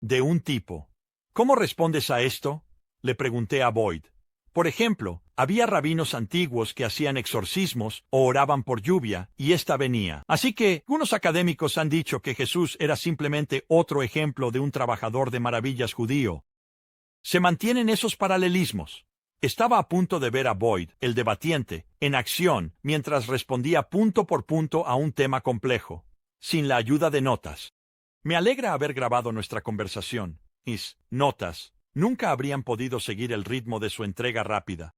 de un tipo. ¿Cómo respondes a esto?, le pregunté a Boyd. Por ejemplo, había rabinos antiguos que hacían exorcismos o oraban por lluvia, y ésta venía. Así que, algunos académicos han dicho que Jesús era simplemente otro ejemplo de un trabajador de maravillas judío. Se mantienen esos paralelismos. Estaba a punto de ver a Boyd, el debatiente, en acción, mientras respondía punto por punto a un tema complejo, sin la ayuda de notas. Me alegra haber grabado nuestra conversación. Mis notas nunca habrían podido seguir el ritmo de su entrega rápida.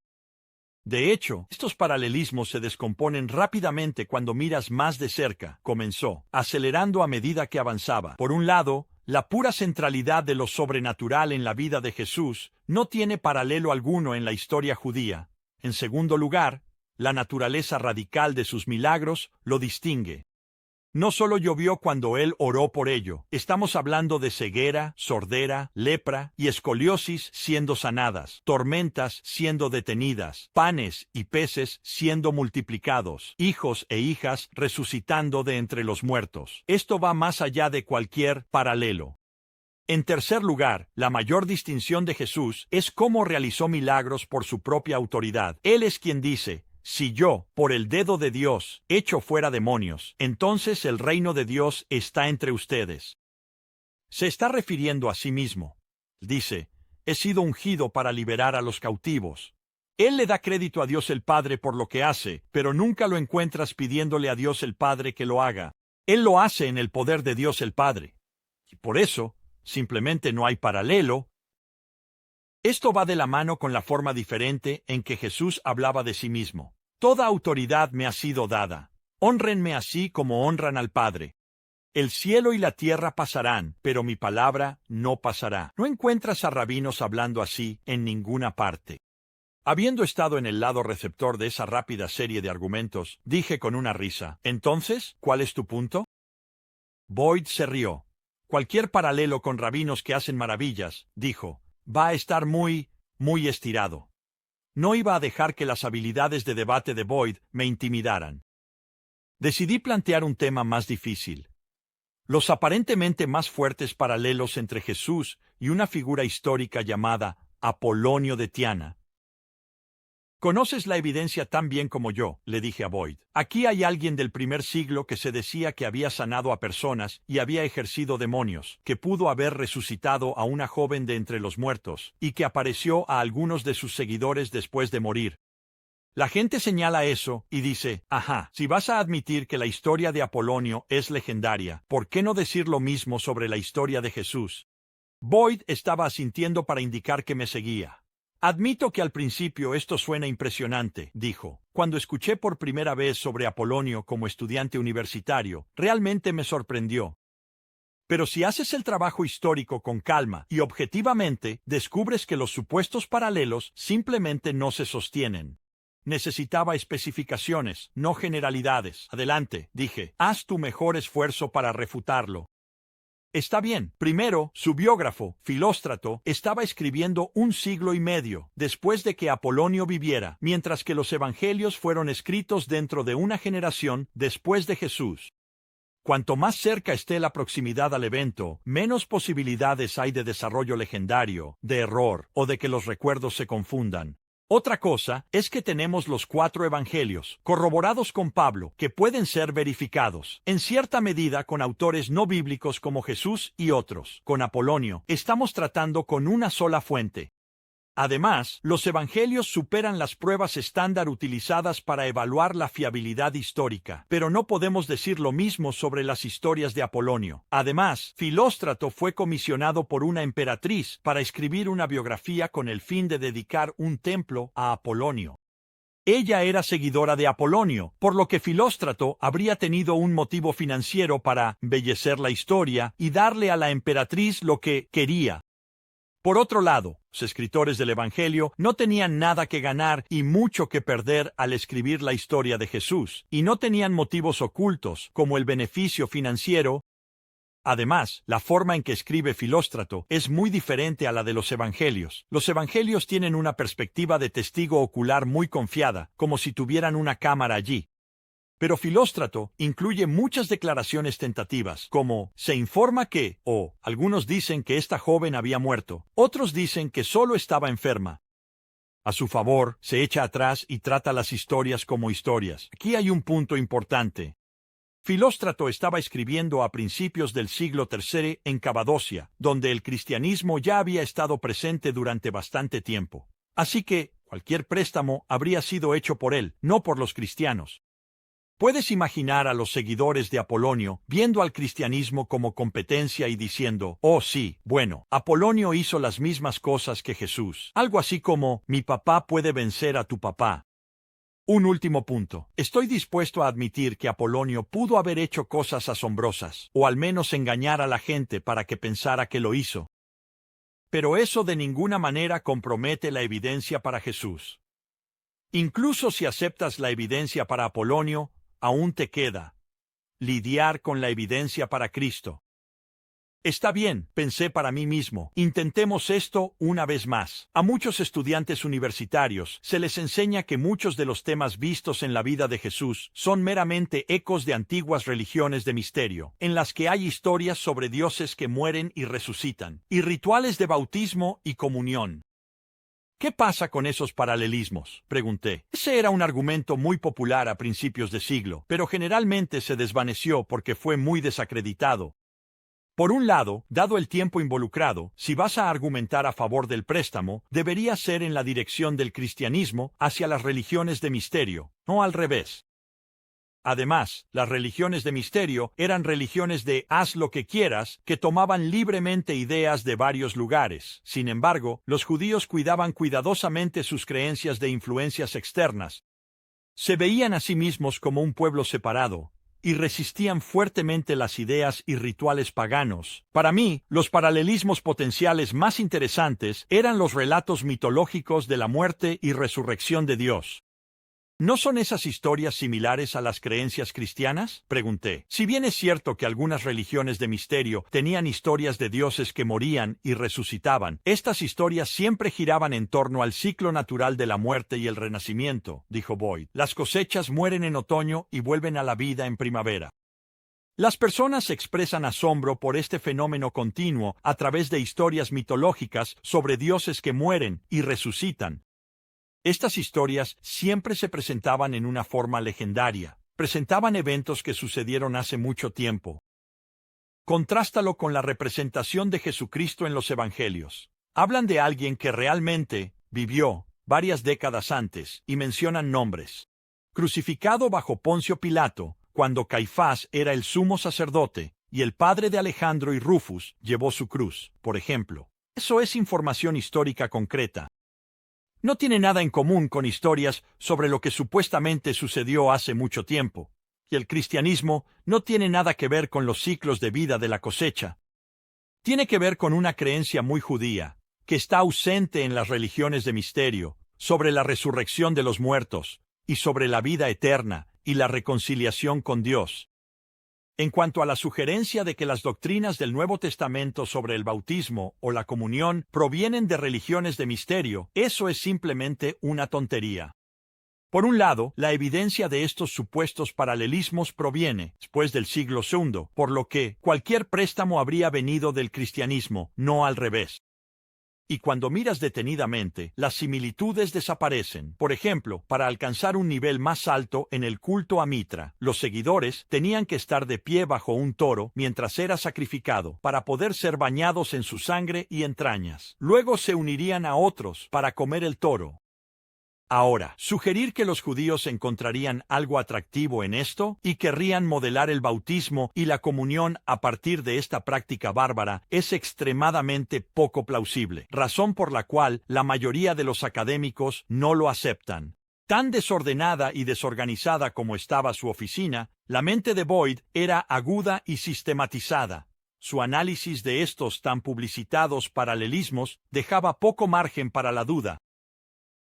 De hecho, estos paralelismos se descomponen rápidamente cuando miras más de cerca, comenzó, acelerando a medida que avanzaba. Por un lado, la pura centralidad de lo sobrenatural en la vida de Jesús no tiene paralelo alguno en la historia judía. En segundo lugar, la naturaleza radical de sus milagros lo distingue. No solo llovió cuando él oró por ello, estamos hablando de ceguera, sordera, lepra y escoliosis siendo sanadas, tormentas siendo detenidas, panes y peces siendo multiplicados, hijos e hijas resucitando de entre los muertos. Esto va más allá de cualquier paralelo. En tercer lugar, la mayor distinción de Jesús es cómo realizó milagros por su propia autoridad. Él es quien dice: si yo, por el dedo de Dios, echo fuera demonios, entonces el reino de Dios está entre ustedes. Se está refiriendo a sí mismo. Dice: he sido ungido para liberar a los cautivos. Él le da crédito a Dios el Padre por lo que hace, pero nunca lo encuentras pidiéndole a Dios el Padre que lo haga. Él lo hace en el poder de Dios el Padre. Y por eso, simplemente no hay paralelo. Esto va de la mano con la forma diferente en que Jesús hablaba de sí mismo. Toda autoridad me ha sido dada. Hónrenme así como honran al Padre. El cielo y la tierra pasarán, pero mi palabra no pasará. No encuentras a rabinos hablando así en ninguna parte. Habiendo estado en el lado receptor de esa rápida serie de argumentos, dije con una risa: ¿entonces, cuál es tu punto? Boyd se rió. Cualquier paralelo con rabinos que hacen maravillas, dijo, va a estar muy estirado. No iba a dejar que las habilidades de debate de Boyd me intimidaran. Decidí plantear un tema más difícil. Los aparentemente más fuertes paralelos entre Jesús y una figura histórica llamada Apolonio de Tiana. Conoces la evidencia tan bien como yo, le dije a Boyd. Aquí hay alguien del primer siglo que se decía que había sanado a personas y había ejercido demonios, que pudo haber resucitado a una joven de entre los muertos, y que apareció a algunos de sus seguidores después de morir. La gente señala eso y dice, ajá, si vas a admitir que la historia de Apolonio es legendaria, ¿por qué no decir lo mismo sobre la historia de Jesús? Boyd estaba asintiendo para indicar que me seguía. Admito que al principio esto suena impresionante, dijo. Cuando escuché por primera vez sobre Apolonio como estudiante universitario, realmente me sorprendió. Pero si haces el trabajo histórico con calma y objetivamente, descubres que los supuestos paralelos simplemente no se sostienen. Necesitaba especificaciones, no generalidades. Adelante, dije, haz tu mejor esfuerzo para refutarlo. Está bien. Primero, su biógrafo, Filóstrato, estaba escribiendo 1 siglo y medio después de que Apolonio viviera, mientras que los evangelios fueron escritos dentro de una generación después de Jesús. Cuanto más cerca esté la proximidad al evento, menos posibilidades hay de desarrollo legendario, de error, o de que los recuerdos se confundan. Otra cosa es que tenemos los 4 evangelios, corroborados con Pablo, que pueden ser verificados, en cierta medida con autores no bíblicos como Jesús y otros. Con Apolonio, estamos tratando con una sola fuente. Además, los evangelios superan las pruebas estándar utilizadas para evaluar la fiabilidad histórica, pero no podemos decir lo mismo sobre las historias de Apolonio. Además, Filóstrato fue comisionado por una emperatriz para escribir una biografía con el fin de dedicar un templo a Apolonio. Ella era seguidora de Apolonio, por lo que Filóstrato habría tenido un motivo financiero para embellecer la historia y darle a la emperatriz lo que quería. Por otro lado, los escritores del Evangelio no tenían nada que ganar y mucho que perder al escribir la historia de Jesús, y no tenían motivos ocultos, como el beneficio financiero. Además, la forma en que escribe Filóstrato es muy diferente a la de los Evangelios. Los Evangelios tienen una perspectiva de testigo ocular muy confiada, como si tuvieran una cámara allí. Pero Filóstrato incluye muchas declaraciones tentativas, como se informa que, o algunos dicen que esta joven había muerto, otros dicen que solo estaba enferma. A su favor, se echa atrás y trata las historias como historias. Aquí hay un punto importante. Filóstrato estaba escribiendo a principios del siglo III en Capadocia, donde el cristianismo ya había estado presente durante bastante tiempo. Así que, cualquier préstamo habría sido hecho por él, no por los cristianos. Puedes imaginar a los seguidores de Apolonio viendo al cristianismo como competencia y diciendo, oh sí, bueno, Apolonio hizo las mismas cosas que Jesús. Algo así como, mi papá puede vencer a tu papá. Un último punto. Estoy dispuesto a admitir que Apolonio pudo haber hecho cosas asombrosas, o al menos engañar a la gente para que pensara que lo hizo. Pero eso de ninguna manera compromete la evidencia para Jesús. Incluso si aceptas la evidencia para Apolonio, aún te queda lidiar con la evidencia para Cristo. Está bien, pensé para mí mismo, intentemos esto una vez más. A muchos estudiantes universitarios se les enseña que muchos de los temas vistos en la vida de Jesús son meramente ecos de antiguas religiones de misterio, en las que hay historias sobre dioses que mueren y resucitan, y rituales de bautismo y comunión. ¿Qué pasa con esos paralelismos?, pregunté. Ese era un argumento muy popular a principios de siglo, pero generalmente se desvaneció porque fue muy desacreditado. Por un lado, dado el tiempo involucrado, si vas a argumentar a favor del préstamo, debería ser en la dirección del cristianismo hacia las religiones de misterio, no al revés. Además, las religiones de misterio eran religiones de haz lo que quieras, que tomaban libremente ideas de varios lugares. Sin embargo, los judíos cuidaban cuidadosamente sus creencias de influencias externas. Se veían a sí mismos como un pueblo separado, y resistían fuertemente las ideas y rituales paganos. Para mí, los paralelismos potenciales más interesantes eran los relatos mitológicos de la muerte y resurrección de Dios. ¿No son esas historias similares a las creencias cristianas?, pregunté. Si bien es cierto que algunas religiones de misterio tenían historias de dioses que morían y resucitaban, estas historias siempre giraban en torno al ciclo natural de la muerte y el renacimiento, dijo Boyd. Las cosechas mueren en otoño y vuelven a la vida en primavera. Las personas expresan asombro por este fenómeno continuo a través de historias mitológicas sobre dioses que mueren y resucitan. Estas historias siempre se presentaban en una forma legendaria, presentaban eventos que sucedieron hace mucho tiempo. Contrástalo con la representación de Jesucristo en los Evangelios. Hablan de alguien que realmente vivió varias décadas antes y mencionan nombres. Crucificado bajo Poncio Pilato, cuando Caifás era el sumo sacerdote, y el padre de Alejandro y Rufus llevó su cruz, por ejemplo. Eso es información histórica concreta. No tiene nada en común con historias sobre lo que supuestamente sucedió hace mucho tiempo, y el cristianismo no tiene nada que ver con los ciclos de vida de la cosecha. Tiene que ver con una creencia muy judía, que está ausente en las religiones de misterio, sobre la resurrección de los muertos, y sobre la vida eterna y la reconciliación con Dios. En cuanto a la sugerencia de que las doctrinas del Nuevo Testamento sobre el bautismo o la comunión provienen de religiones de misterio, eso es simplemente una tontería. Por un lado, la evidencia de estos supuestos paralelismos proviene, después del siglo II, por lo que cualquier préstamo habría venido del cristianismo, no al revés. Y cuando miras detenidamente, las similitudes desaparecen. Por ejemplo, para alcanzar un nivel más alto en el culto a Mitra, los seguidores tenían que estar de pie bajo un toro mientras era sacrificado, para poder ser bañados en su sangre y entrañas. Luego se unirían a otros para comer el toro. Ahora, sugerir que los judíos encontrarían algo atractivo en esto y querrían modelar el bautismo y la comunión a partir de esta práctica bárbara es extremadamente poco plausible, razón por la cual la mayoría de los académicos no lo aceptan. Tan desordenada y desorganizada como estaba su oficina, la mente de Boyd era aguda y sistematizada. Su análisis de estos tan publicitados paralelismos dejaba poco margen para la duda.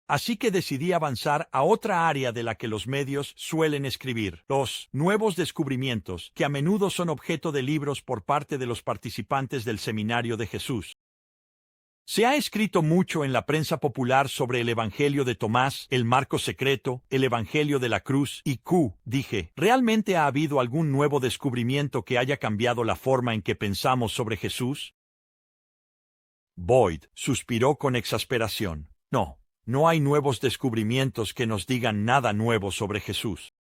Así que decidí avanzar a otra área de la que los medios suelen escribir, los nuevos descubrimientos, que a menudo son objeto de libros por parte de los participantes del Seminario de Jesús. Se ha escrito mucho en la prensa popular sobre el Evangelio de Tomás, el Marco secreto, el Evangelio de la cruz y dije, ¿realmente ha habido algún nuevo descubrimiento que haya cambiado la forma en que pensamos sobre Jesús? Boyd suspiró con exasperación. No, no hay nuevos descubrimientos que nos digan nada nuevo sobre Jesús.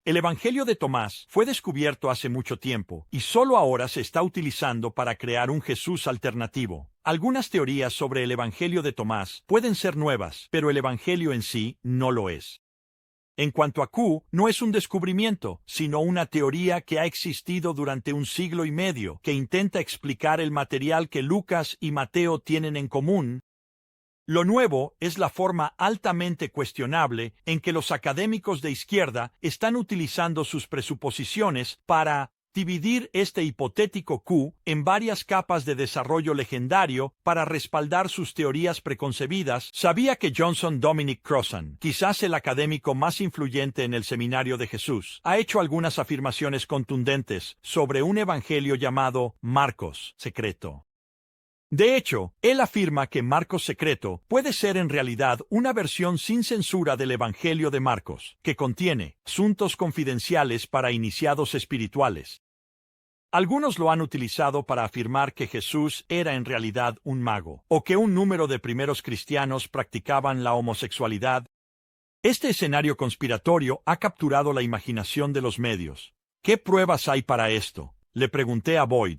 El Evangelio de Tomás fue descubierto hace mucho tiempo y solo ahora se está utilizando para crear un Jesús alternativo. Algunas teorías sobre el Evangelio de Tomás pueden ser nuevas, pero el Evangelio en sí no lo es. En cuanto a no es un descubrimiento, sino una teoría que ha existido durante 1,5 siglos que intenta explicar el material que Lucas y Mateo tienen en común. Lo nuevo es la forma altamente cuestionable en que los académicos de izquierda están utilizando sus presuposiciones para dividir este hipotético en varias capas de desarrollo legendario para respaldar sus teorías preconcebidas. Sabía que Johnson Dominic Crossan, quizás el académico más influyente en el Seminario de Jesús, ha hecho algunas afirmaciones contundentes sobre un evangelio llamado Marcos secreto. De hecho, él afirma que Marcos secreto puede ser en realidad una versión sin censura del Evangelio de Marcos, que contiene asuntos confidenciales para iniciados espirituales. Algunos lo han utilizado para afirmar que Jesús era en realidad un mago, o que un número de primeros cristianos practicaban la homosexualidad. Este escenario conspiratorio ha capturado la imaginación de los medios. ¿Qué pruebas hay para esto?, le pregunté a Boyd.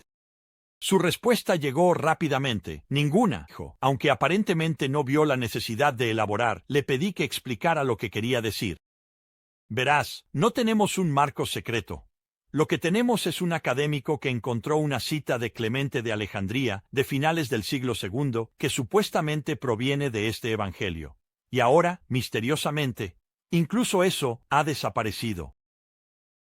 Su respuesta llegó rápidamente. Ninguna, dijo. Aunque aparentemente no vio la necesidad de elaborar, le pedí que explicara lo que quería decir. Verás, no tenemos un Marcos secreto. Lo que tenemos es un académico que encontró una cita de Clemente de Alejandría, de finales del siglo II, que supuestamente proviene de este evangelio. Y ahora, misteriosamente, incluso eso ha desaparecido.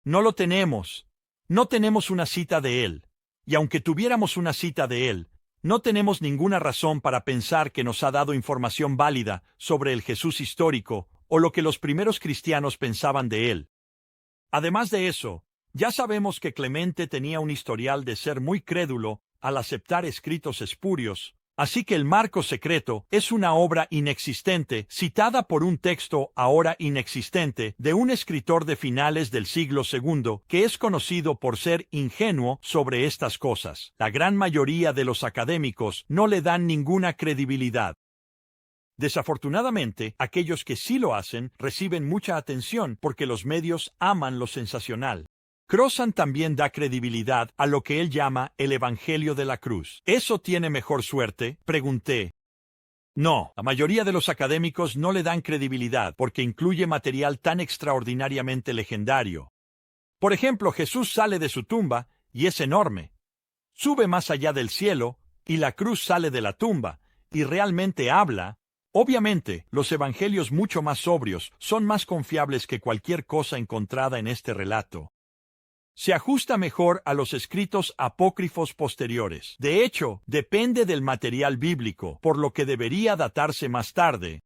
No lo tenemos. No tenemos una cita de él. Y aunque tuviéramos una cita de él, no tenemos ninguna razón para pensar que nos ha dado información válida sobre el Jesús histórico o lo que los primeros cristianos pensaban de él. Además de eso, ya sabemos que Clemente tenía un historial de ser muy crédulo al aceptar escritos espurios, así que el Marcos secreto es una obra inexistente citada por un texto ahora inexistente de un escritor de finales del siglo II que es conocido por ser ingenuo sobre estas cosas. La gran mayoría de los académicos no le dan ninguna credibilidad. Desafortunadamente, aquellos que sí lo hacen reciben mucha atención porque los medios aman lo sensacional. Crossan también da credibilidad a lo que él llama el Evangelio de la cruz. ¿Eso tiene mejor suerte?, pregunté. No, la mayoría de los académicos no le dan credibilidad porque incluye material tan extraordinariamente legendario. Por ejemplo, Jesús sale de su tumba y es enorme. Sube más allá del cielo y la cruz sale de la tumba y realmente habla. Obviamente, los evangelios mucho más sobrios son más confiables que cualquier cosa encontrada en este relato. Se ajusta mejor a los escritos apócrifos posteriores. De hecho, depende del material bíblico, por lo que debería datarse más tarde.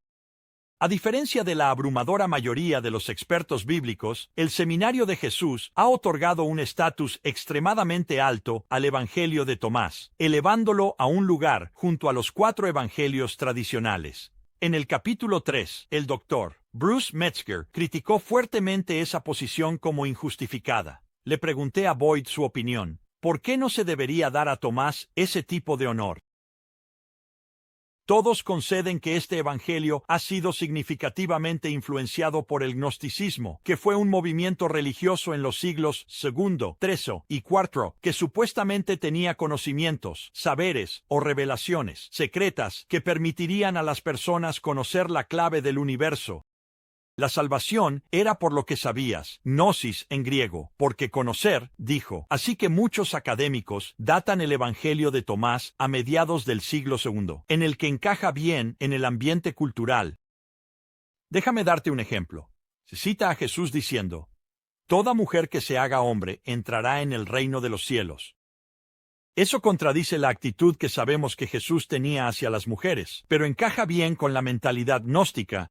A diferencia de la abrumadora mayoría de los expertos bíblicos, el Seminario de Jesús ha otorgado un estatus extremadamente alto al Evangelio de Tomás, elevándolo a un lugar junto a los 4 evangelios tradicionales. En el capítulo 3, el Dr. Bruce Metzger criticó fuertemente esa posición como injustificada. Le pregunté a Boyd su opinión. ¿Por qué no se debería dar a Tomás ese tipo de honor? Todos conceden que este evangelio ha sido significativamente influenciado por el gnosticismo, que fue un movimiento religioso en los siglos II, III y IV, que supuestamente tenía conocimientos, saberes o revelaciones secretas que permitirían a las personas conocer la clave del universo. La salvación era por lo que sabías, gnosis en griego, porque conocer, dijo. Así que muchos académicos datan el Evangelio de Tomás a mediados del siglo II, en el que encaja bien en el ambiente cultural. Déjame darte un ejemplo. Se cita a Jesús diciendo, «Toda mujer que se haga hombre entrará en el reino de los cielos». Eso contradice la actitud que sabemos que Jesús tenía hacia las mujeres, pero encaja bien con la mentalidad gnóstica.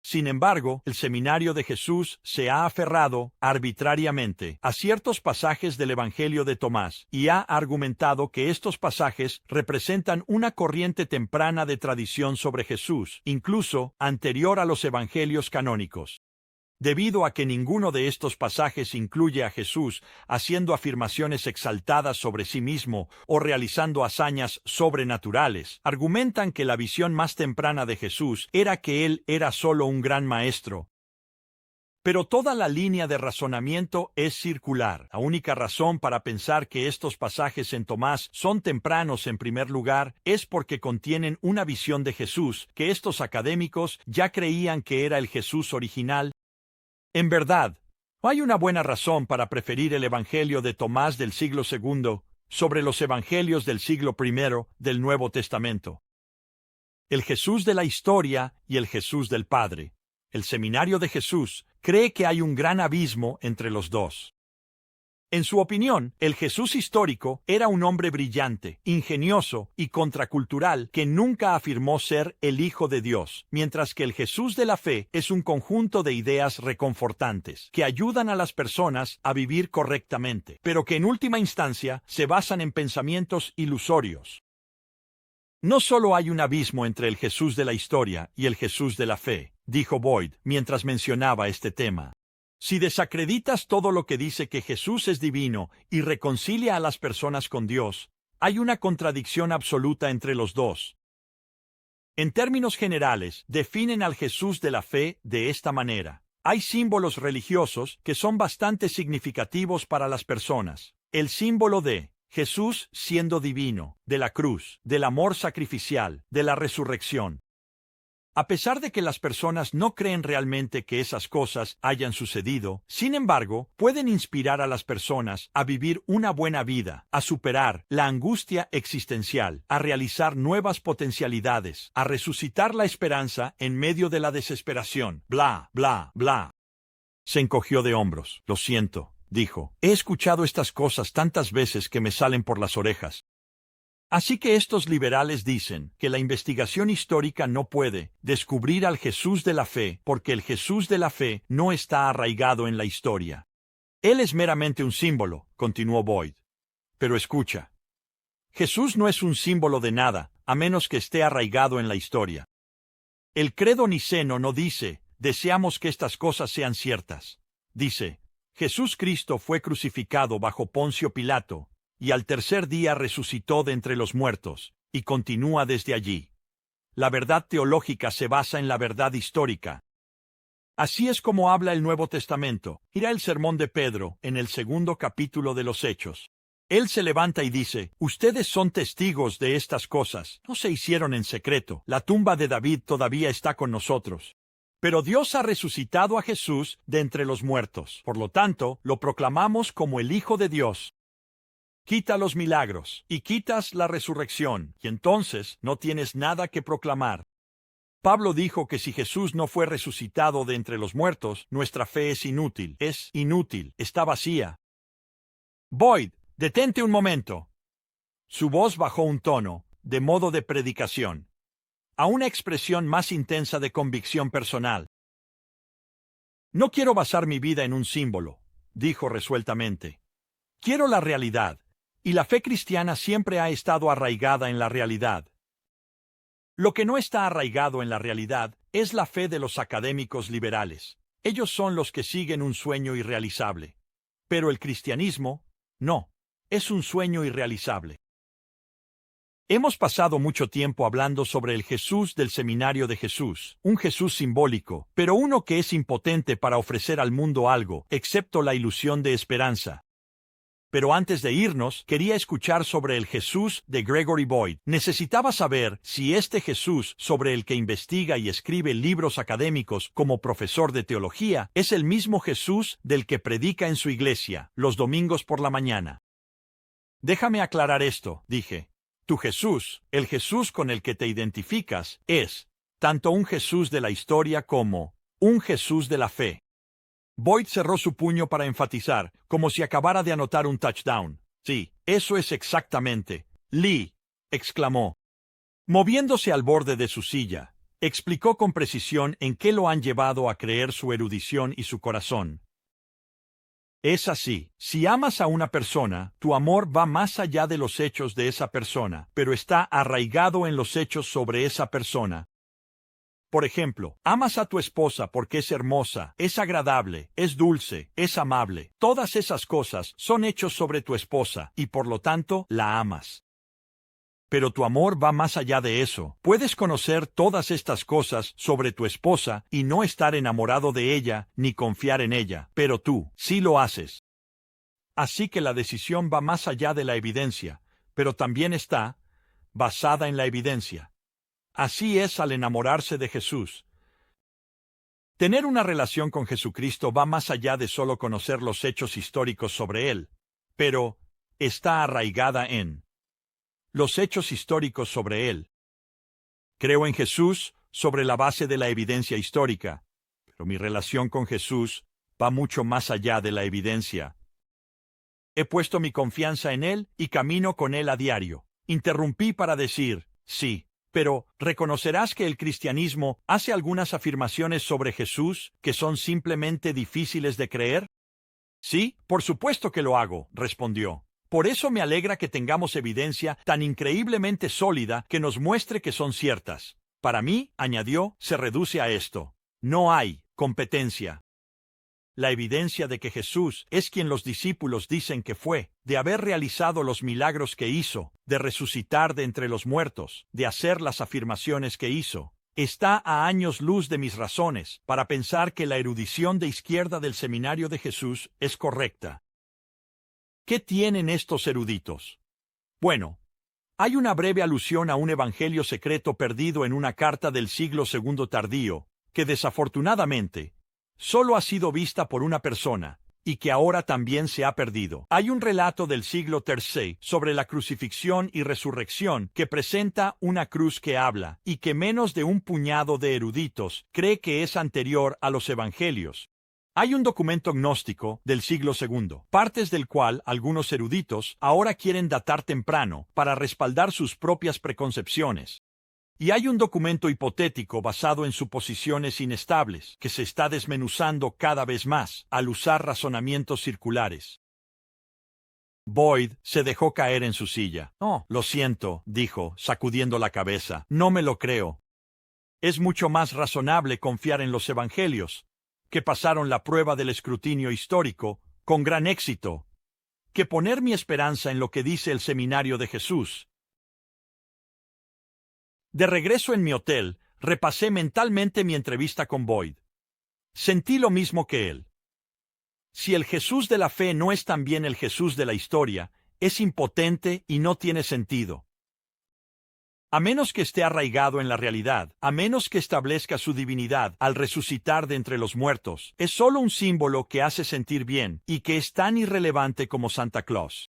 Sin embargo, el Seminario de Jesús se ha aferrado, arbitrariamente, a ciertos pasajes del Evangelio de Tomás, y ha argumentado que estos pasajes representan una corriente temprana de tradición sobre Jesús, incluso anterior a los Evangelios canónicos. Debido a que ninguno de estos pasajes incluye a Jesús haciendo afirmaciones exaltadas sobre sí mismo o realizando hazañas sobrenaturales, argumentan que la visión más temprana de Jesús era que él era solo un gran maestro. Pero toda la línea de razonamiento es circular. La única razón para pensar que estos pasajes en Tomás son tempranos en primer lugar es porque contienen una visión de Jesús que estos académicos ya creían que era el Jesús original. En verdad, hay una buena razón para preferir el Evangelio de Tomás del siglo II sobre los Evangelios del siglo I del Nuevo Testamento. El Jesús de la historia y el Jesús del Padre. El Seminario de Jesús cree que hay un gran abismo entre los dos. En su opinión, el Jesús histórico era un hombre brillante, ingenioso y contracultural que nunca afirmó ser el Hijo de Dios, mientras que el Jesús de la fe es un conjunto de ideas reconfortantes que ayudan a las personas a vivir correctamente, pero que en última instancia se basan en pensamientos ilusorios. No solo hay un abismo entre el Jesús de la historia y el Jesús de la fe, dijo Boyd mientras mencionaba este tema. Si desacreditas todo lo que dice que Jesús es divino y reconcilia a las personas con Dios, hay una contradicción absoluta entre los dos. En términos generales, definen al Jesús de la fe de esta manera. Hay símbolos religiosos que son bastante significativos para las personas. El símbolo de Jesús siendo divino, de la cruz, del amor sacrificial, de la resurrección. A pesar de que las personas no creen realmente que esas cosas hayan sucedido, sin embargo, pueden inspirar a las personas a vivir una buena vida, a superar la angustia existencial, a realizar nuevas potencialidades, a resucitar la esperanza en medio de la desesperación. Bla, bla, bla. Se encogió de hombros. Lo siento, dijo. He escuchado estas cosas tantas veces que me salen por las orejas. Así que estos liberales dicen que la investigación histórica no puede descubrir al Jesús de la fe porque el Jesús de la fe no está arraigado en la historia. Él es meramente un símbolo, continuó Boyd. Pero escucha. Jesús no es un símbolo de nada, a menos que esté arraigado en la historia. El credo niceno no dice, deseamos que estas cosas sean ciertas. Dice, Jesús Cristo fue crucificado bajo Poncio Pilato, y al tercer día resucitó de entre los muertos, y continúa desde allí. La verdad teológica se basa en la verdad histórica. Así es como habla el Nuevo Testamento. Irá el sermón de Pedro, en el 2º capítulo de los Hechos. Él se levanta y dice, ustedes son testigos de estas cosas. No se hicieron en secreto. La tumba de David todavía está con nosotros. Pero Dios ha resucitado a Jesús de entre los muertos. Por lo tanto, lo proclamamos como el Hijo de Dios. Quita los milagros, y quitas la resurrección, y entonces no tienes nada que proclamar. Pablo dijo que si Jesús no fue resucitado de entre los muertos, nuestra fe es inútil, está vacía. Boyd, detente un momento. Su voz bajó un tono, de modo de predicación, a una expresión más intensa de convicción personal. No quiero basar mi vida en un símbolo, dijo resueltamente. Quiero la realidad. Y la fe cristiana siempre ha estado arraigada en la realidad. Lo que no está arraigado en la realidad es la fe de los académicos liberales. Ellos son los que siguen un sueño irrealizable. Pero el cristianismo, no, es un sueño irrealizable. Hemos pasado mucho tiempo hablando sobre el Jesús del Seminario de Jesús, un Jesús simbólico, pero uno que es impotente para ofrecer al mundo algo, excepto la ilusión de esperanza. Pero antes de irnos, quería escuchar sobre el Jesús de Gregory Boyd. Necesitaba saber si este Jesús, sobre el que investiga y escribe libros académicos como profesor de teología, es el mismo Jesús del que predica en su iglesia, los domingos por la mañana. Déjame aclarar esto, dije. Tu Jesús, el Jesús con el que te identificas, es tanto un Jesús de la historia como un Jesús de la fe. Boyd cerró su puño para enfatizar, como si acabara de anotar un touchdown. Sí, eso es exactamente. Lee, exclamó, moviéndose al borde de su silla. Explicó con precisión en qué lo han llevado a creer su erudición y su corazón. Es así, si amas a una persona, tu amor va más allá de los hechos de esa persona, pero está arraigado en los hechos sobre esa persona. Por ejemplo, amas a tu esposa porque es hermosa, es agradable, es dulce, es amable. Todas esas cosas son hechos sobre tu esposa, y por lo tanto, la amas. Pero tu amor va más allá de eso. Puedes conocer todas estas cosas sobre tu esposa y no estar enamorado de ella ni confiar en ella, pero tú sí lo haces. Así que la decisión va más allá de la evidencia, pero también está basada en la evidencia. Así es al enamorarse de Jesús. Tener una relación con Jesucristo va más allá de solo conocer los hechos históricos sobre Él, pero está arraigada en los hechos históricos sobre Él. Creo en Jesús sobre la base de la evidencia histórica, pero mi relación con Jesús va mucho más allá de la evidencia. He puesto mi confianza en Él y camino con Él a diario. Interrumpí para decir, sí, pero ¿reconocerás que el cristianismo hace algunas afirmaciones sobre Jesús que son simplemente difíciles de creer? Sí, por supuesto que lo hago, respondió. Por eso me alegra que tengamos evidencia tan increíblemente sólida que nos muestre que son ciertas. Para mí, añadió, se reduce a esto. No hay competencia. La evidencia de que Jesús es quien los discípulos dicen que fue, de haber realizado los milagros que hizo, de resucitar de entre los muertos, de hacer las afirmaciones que hizo, está a años luz de mis razones para pensar que la erudición de izquierda del seminario de Jesús es correcta. ¿Qué tienen estos eruditos? Bueno, hay una breve alusión a un evangelio secreto perdido en una carta del siglo II tardío, que desafortunadamente solo ha sido vista por una persona, y que ahora también se ha perdido. Hay un relato del siglo III sobre la crucifixión y resurrección que presenta una cruz que habla, y que menos de un puñado de eruditos cree que es anterior a los evangelios. Hay un documento gnóstico del siglo II, partes del cual algunos eruditos ahora quieren datar temprano para respaldar sus propias preconcepciones. Y hay un documento hipotético basado en suposiciones inestables que se está desmenuzando cada vez más al usar razonamientos circulares. Boyd se dejó caer en su silla. «Oh, lo siento», dijo, sacudiendo la cabeza. «No me lo creo. Es mucho más razonable confiar en los evangelios, que pasaron la prueba del escrutinio histórico con gran éxito, que poner mi esperanza en lo que dice el seminario de Jesús». De regreso en mi hotel, repasé mentalmente mi entrevista con Boyd. Sentí lo mismo que él. Si el Jesús de la fe no es también el Jesús de la historia, es impotente y no tiene sentido. A menos que esté arraigado en la realidad, a menos que establezca su divinidad al resucitar de entre los muertos, es solo un símbolo que hace sentir bien y que es tan irrelevante como Santa Claus.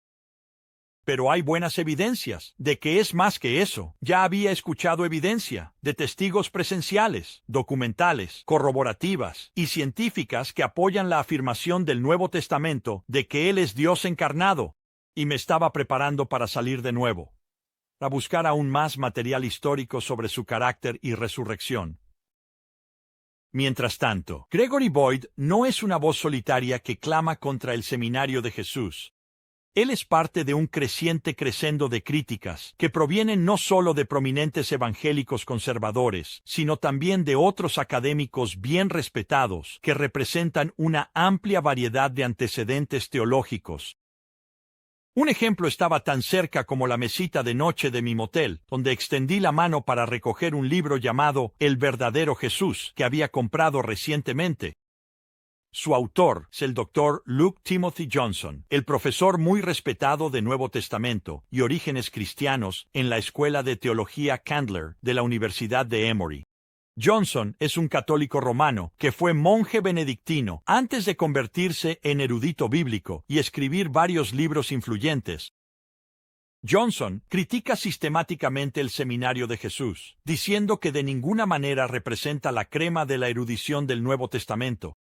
Pero hay buenas evidencias de que es más que eso. Ya había escuchado evidencia de testigos presenciales, documentales, corroborativas y científicas que apoyan la afirmación del Nuevo Testamento de que Él es Dios encarnado, y me estaba preparando para salir de nuevo, a buscar aún más material histórico sobre su carácter y resurrección. Mientras tanto, Gregory Boyd no es una voz solitaria que clama contra el seminario de Jesús. Él es parte de un creciente crescendo de críticas que provienen no solo de prominentes evangélicos conservadores, sino también de otros académicos bien respetados que representan una amplia variedad de antecedentes teológicos. Un ejemplo estaba tan cerca como la mesita de noche de mi motel, donde extendí la mano para recoger un libro llamado El verdadero Jesús, que había comprado recientemente. Su autor es el Dr. Luke Timothy Johnson, el profesor muy respetado de Nuevo Testamento y orígenes cristianos en la Escuela de Teología Candler de la Universidad de Emory. Johnson es un católico romano que fue monje benedictino antes de convertirse en erudito bíblico y escribir varios libros influyentes. Johnson critica sistemáticamente el seminario de Jesús, diciendo que de ninguna manera representa la crema de la erudición del Nuevo Testamento.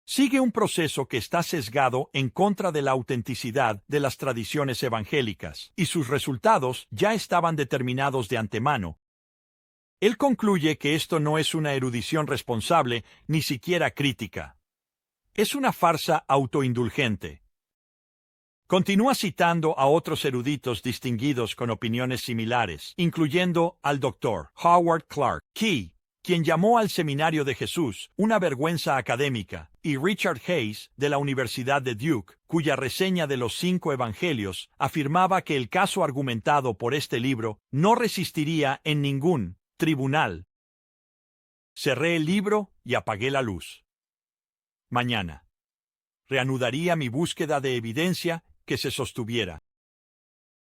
Sigue un proceso que está sesgado en contra de la autenticidad de las tradiciones evangélicas, y sus resultados ya estaban determinados de antemano. Él concluye que esto no es una erudición responsable, ni siquiera crítica. Es una farsa autoindulgente. Continúa citando a otros eruditos distinguidos con opiniones similares, incluyendo al Dr. Howard Clark Key, quien llamó al Seminario de Jesús una vergüenza académica, y Richard Hayes, de la Universidad de Duke, cuya reseña de los 5 evangelios afirmaba que el caso argumentado por este libro no resistiría en ningún tribunal. Cerré el libro y apagué la luz. Mañana reanudaría mi búsqueda de evidencia que se sostuviera.